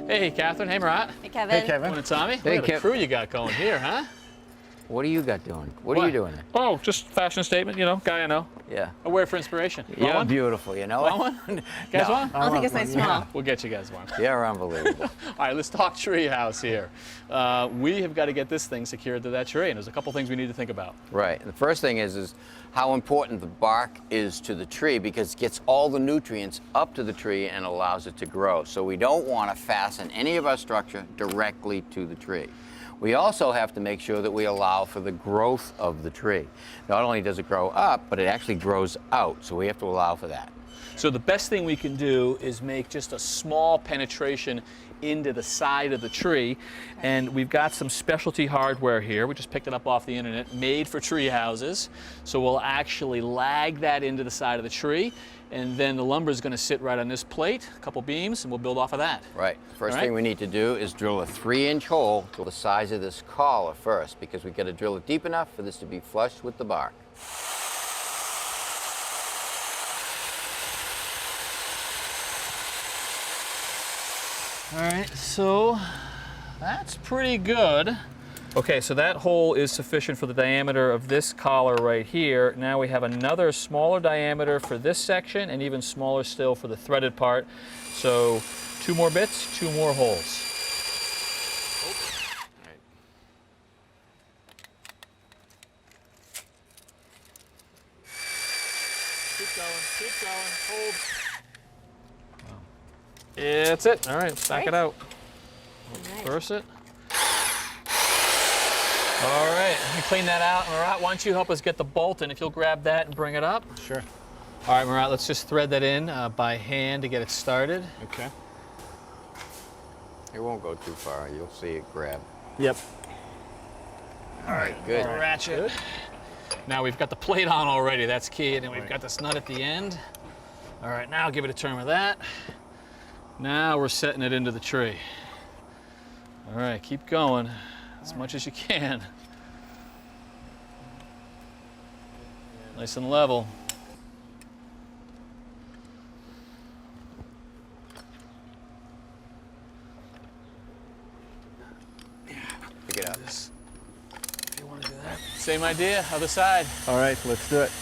Hey, Catherine. Hey, Marat. Hey, Kevin. Hey, Kevin. Morning, Tommy. Hey, Look at the Kev. crew you got going here, huh? What do you got doing? What are you doing there? Oh, just fashion statement, you know, guy I know. Yeah. I wear it for inspiration. Want You're one? beautiful, you know Want it? one? Guys No. want? I'll take a size small. We'll get you guys one. You're unbelievable. All right, let's talk treehouse here. We have got to get this thing secured to that tree, and there's a couple things we need to think about. Right. And the first thing is how important the bark is to the tree, because it gets all the nutrients up to the tree and allows it to grow. So we don't want to fasten any of our structure directly to the tree. We also have to make sure that we allow for the growth of the tree. Not only does it grow up, but it actually grows out, so we have to allow for that. So the best thing we can do is make just a small penetration into the side of the tree, and we've got some specialty hardware here. We just picked it up off the internet, made for tree houses. So we'll actually lag that into the side of the tree, and then the lumber is going to sit right on this plate, a couple beams, and we'll build off of that. Right. First All right. thing we need to do is drill a 3-inch hole to the size of this collar first, because we've got to drill it deep enough for this to be flush with the bark. All right, so that's pretty good. Okay, so that hole is sufficient for the diameter of this collar right here. Now we have another smaller diameter for this section, and even smaller still for the threaded part. So 2 more bits, 2 more holes. Keep going, hold. It's it. All right, stack it out. Reverse it. All right, let me clean that out. Marat, why don't you help us get the bolt in? If you'll grab that and bring it up. Sure. All right, Marat, let's just thread that in by hand to get it started. Okay. It won't go too far. You'll see it grab. Yep. All right, good. Ratchet. Now we've got the plate on already. That's key. And then we've got this nut at the end. All right, now give it a turn with that. Now we're setting it into the tree. All right, keep going as much as you can. Nice and level. Pick it up. If you want to do that. Same idea, other side. All right, let's do it.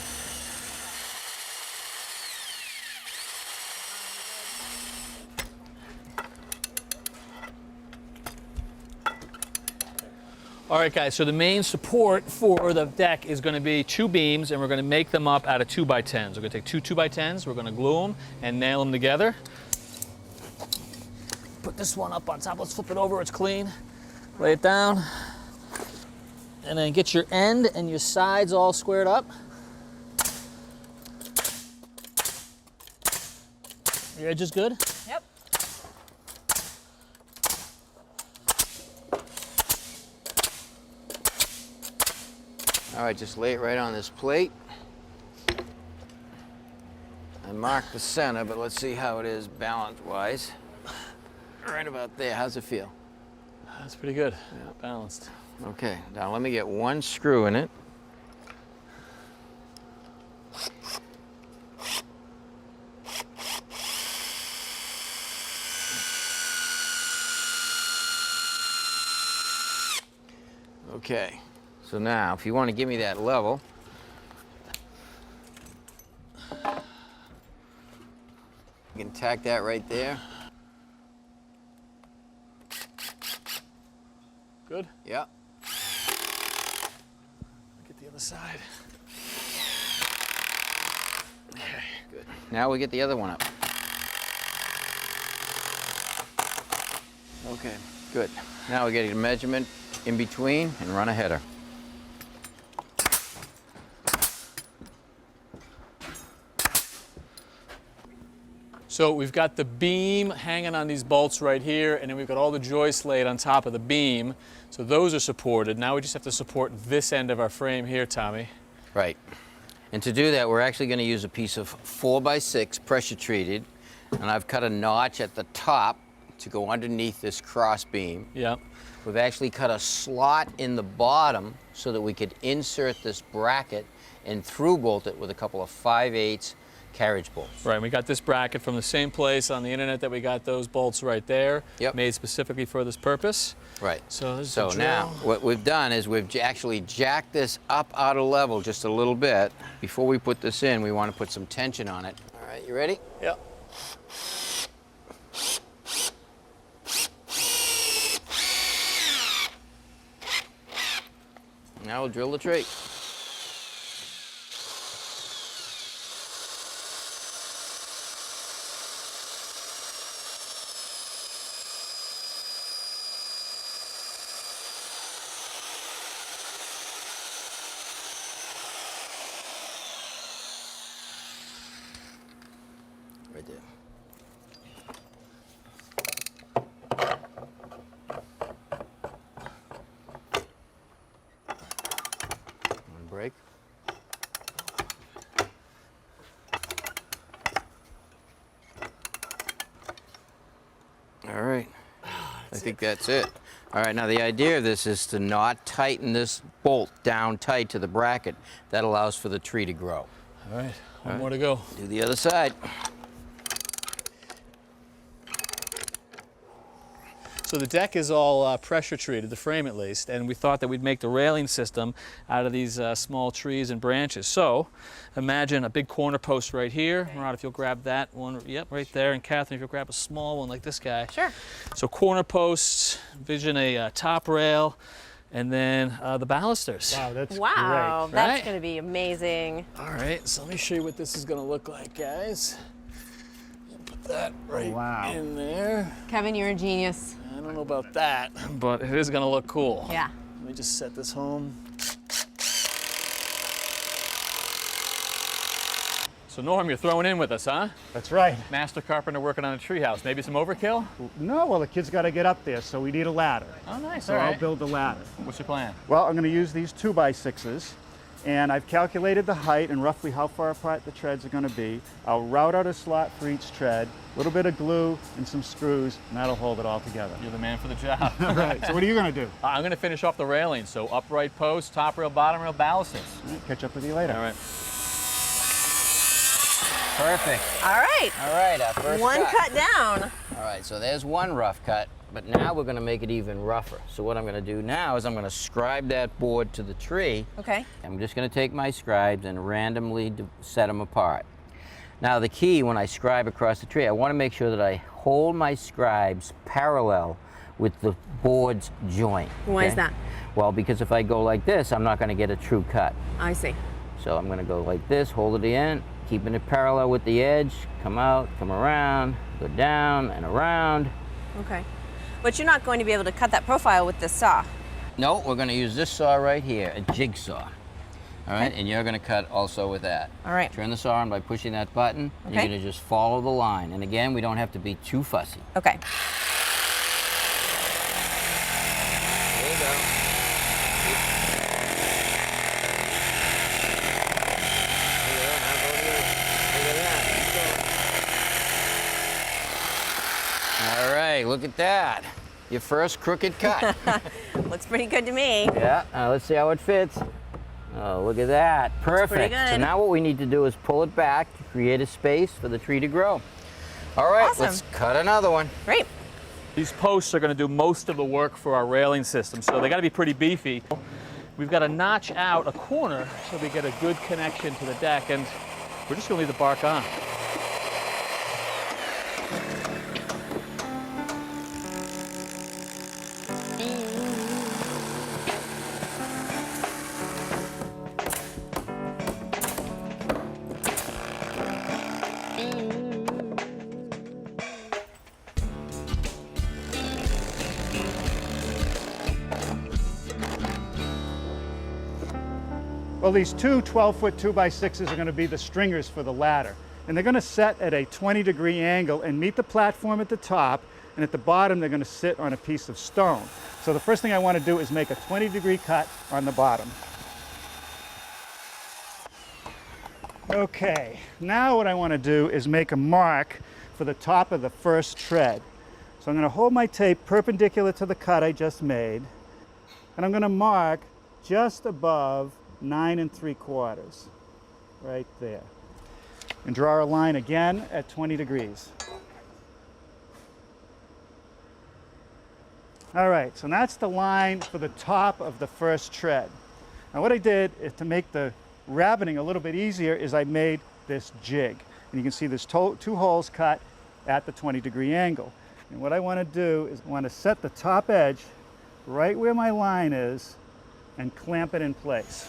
All right, guys, so the main support for the deck is going to be 2 beams, and we're going to make them up out of 2x10s. We're going to take 2 2x10s, we're going to glue them and nail them together. Put this one up on top. Let's flip it over, it's clean. Lay it down. And then get your end and your sides all squared up. Your edge is good? Yep. All right, just lay it right on this plate. I marked the center, but let's see how it is balance-wise. Right about there. How's it feel? That's pretty good. Balanced. Okay, now let me get 1 screw in it. Okay, so now if you want to give me that level, you can tack that right there. Good? Yep. Get the other side. Okay, good. Now we get the other one up. Okay, good. Now we get a measurement in between and run a header. So we've got the beam hanging on these bolts right here, and then we've got all the joists laid on top of the beam. So those are supported. Now we just have to support this end of our frame here, Tommy. Right. And to do that, we're actually going to use a piece of 4x6 pressure treated, and I've cut a notch at the top to go underneath this cross beam. Yep. We've actually cut a slot in the bottom so that we could insert this bracket and through bolt it with a couple of 5/8 carriage bolts. Right, we got this bracket from the same place on the internet that we got those bolts right there. Yep. Made specifically for this purpose. Right. So, this is So the now, drill. what we've done is we've actually jacked this up out of level just a little bit. Before we put this in, we want to put some tension on it. All right, you ready? Yep. Now we'll drill the tree. Right there. One break. All right. I think that's it. All right, now the idea of this is to not tighten this bolt down tight to the bracket. That allows for the tree to grow. All right, one more to go. Do the other side. So the deck is all pressure treated, the frame at least, and we thought that we'd make the railing system out of these small trees and branches. So imagine a big corner post right here. Rod, if you'll grab that one, yep, right there. And Catherine, if you'll grab a small one like this guy. Sure. So corner posts, envision a top rail, and then the balusters. Wow, that's Wow, great. that's Right? going to be amazing. All right, so let me show you what this is going to look like, guys. Put that right Wow. in there. Kevin, you're a genius. I don't know about that, but it is going to look cool. Yeah. Let me just set this home. So Norm, you're throwing in with us, huh? That's right. Master carpenter working on a treehouse. Maybe some overkill? No, well, the kid's got to get up there, so we need a ladder. Oh, nice. So All I'll right. build the ladder. What's your plan? Well, I'm going to use these 2x6s, and I've calculated the height and roughly how far apart the treads are going to be. I'll route out a slot for each tread, a little bit of glue and some screws, and that'll hold it all together. You're the man for the job. All right, so what are you going to do? I'm going to finish off the railing. So upright posts, top rail, bottom rail, balusters. All right, catch up with you later. All right. Perfect. All right. All right, our first One cut down. All right, so there's one rough cut, but now we're going to make it even rougher. So what I'm going to do now is I'm going to scribe that board to the tree. Okay. I'm just going to take my scribes and randomly set them apart. Now the key when I scribe across the tree, I want to make sure that I hold my scribes parallel with the board's joint. Why is okay? that? Well, because if I go like this, I'm not going to get a true cut. I see. So I'm going to go like this, hold it in, keeping it parallel with the edge, come out, come around, go down and around. Okay. But you're not going to be able to cut that profile with this saw. No, we're going to use this saw right here, a jigsaw. All right, and you're going to cut also with that. All right. Turn the saw on by pushing that button, and Okay. you're going to just follow the line. And again, we don't have to be too fussy. Okay. There you go. All right, look at that. Your first crooked cut. Looks pretty good to me. Yeah, let's see how it fits. Oh, look at that. Perfect. pretty So good. now what we need to do is pull it back to create a space for the tree to grow. All right, Awesome. let's cut another one. Great. These posts are going to do most of the work for our railing system, so they got to be pretty beefy. We've got to notch out a corner so we get a good connection to the deck, and we're just going to leave the bark on. Well, these two 12-foot 2x6s are going to be the stringers for the ladder. And they're going to set at a 20-degree angle and meet the platform at the top, and at the bottom they're going to sit on a piece of stone. So the first thing I want to do is make a 20-degree cut on the bottom. Okay, now what I want to do is make a mark for the top of the first tread. So I'm going to hold my tape perpendicular to the cut I just made, and I'm going to mark just above 9 3/4, right there. and draw a line again at 20 degrees. All right, so that's the line for the top of the first tread. Now what I did is to make the rabbiting a little bit easier is I made this jig. And you can see there's two holes cut at the 20-degree angle. And what I want to do is I want to set the top edge right where my line is and clamp it in place.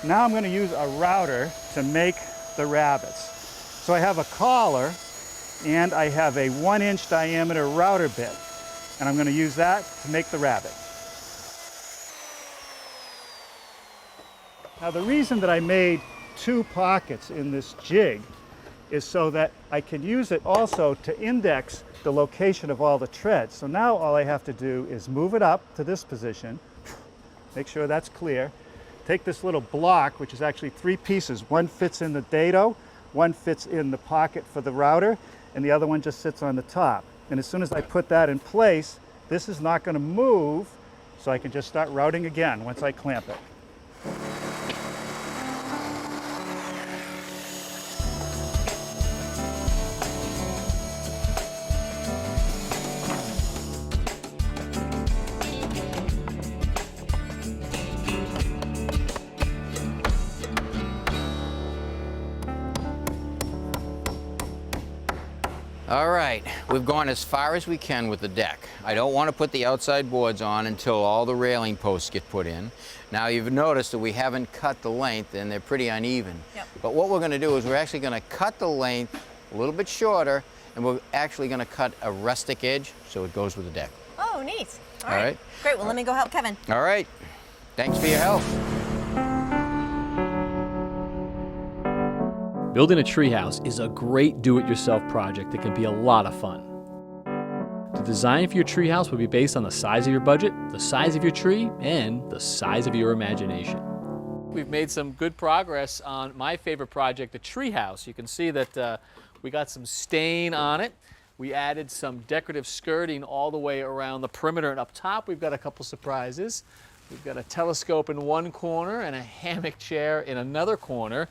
Now I'm going to use a router to make the rabbets. So I have a collar and I have a 1-inch diameter router bit. And I'm going to use that to make the rabbet. Now the reason that I made 2 pockets in this jig is so that I can use it also to index the location of all the treads. So now all I have to do is move it up to this position, make sure that's clear, take this little block, which is actually 3 pieces. One fits in the dado, one fits in the pocket for the router, and the other one just sits on the top. And as soon as I put that in place, this is not going to move, so I can just start routing again once I clamp it. All right, we've gone as far as we can with the deck. I don't want to put the outside boards on until all the railing posts get put in. Now you've noticed that we haven't cut the length and they're pretty uneven. Yep. But what we're going to do is we're actually going to cut the length a little bit shorter, and we're actually going to cut a rustic edge so it goes with the deck. Oh, neat. All right. Great. Well, let me go help Kevin. All right, thanks for your help. Building a treehouse is a great do-it-yourself project that can be a lot of fun. The design for your treehouse will be based on the size of your budget, the size of your tree, and the size of your imagination. We've made some good progress on my favorite project, the treehouse. You can see that we got some stain on it. We added some decorative skirting all the way around the perimeter, and up top we've got a couple surprises. We've got a telescope in one corner and a hammock chair in another corner.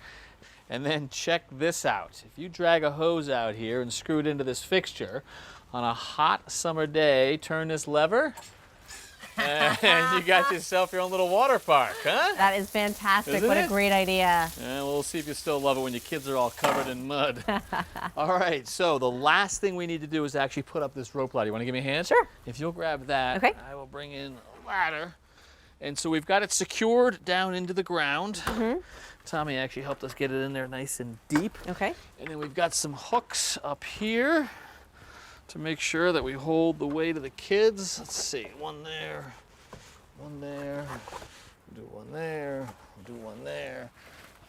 And then check this out. If you drag a hose out here and screw it into this fixture, on a hot summer day, turn this lever, and you got yourself your own little water park, huh? That is fantastic. Isn't What it? a great idea. And we'll see if you still love it when your kids are all covered in mud. All right, so the last thing we need to do is actually put up this rope ladder. You want to give me a hand? Sure. If you'll grab that, Okay. I will bring in a ladder. And so we've got it secured down into the ground. Tommy actually helped us get it in there nice and deep. Okay. And then we've got some hooks up here to make sure that we hold the weight of the kids. Let's see, one there, we'll do one there, we'll do one there.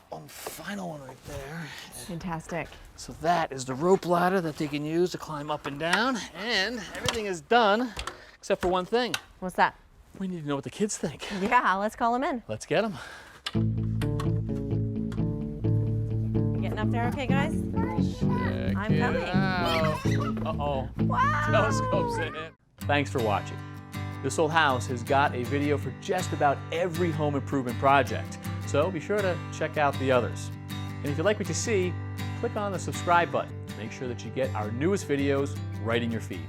One final one right there. Fantastic. So that is the rope ladder that they can use to climb up and down. And everything is done except for one thing. What's that? We need to know what the kids think. Yeah, let's call him in. Let's get them. Getting up there okay, guys? I'm coming. Uh-oh. Wow. Telescope's in it. Thanks for watching. This Old House has got a video for just about every home improvement project, so be sure to check out the others. And if you like what you see, click on the subscribe button to make sure that you get our newest videos right in your feed.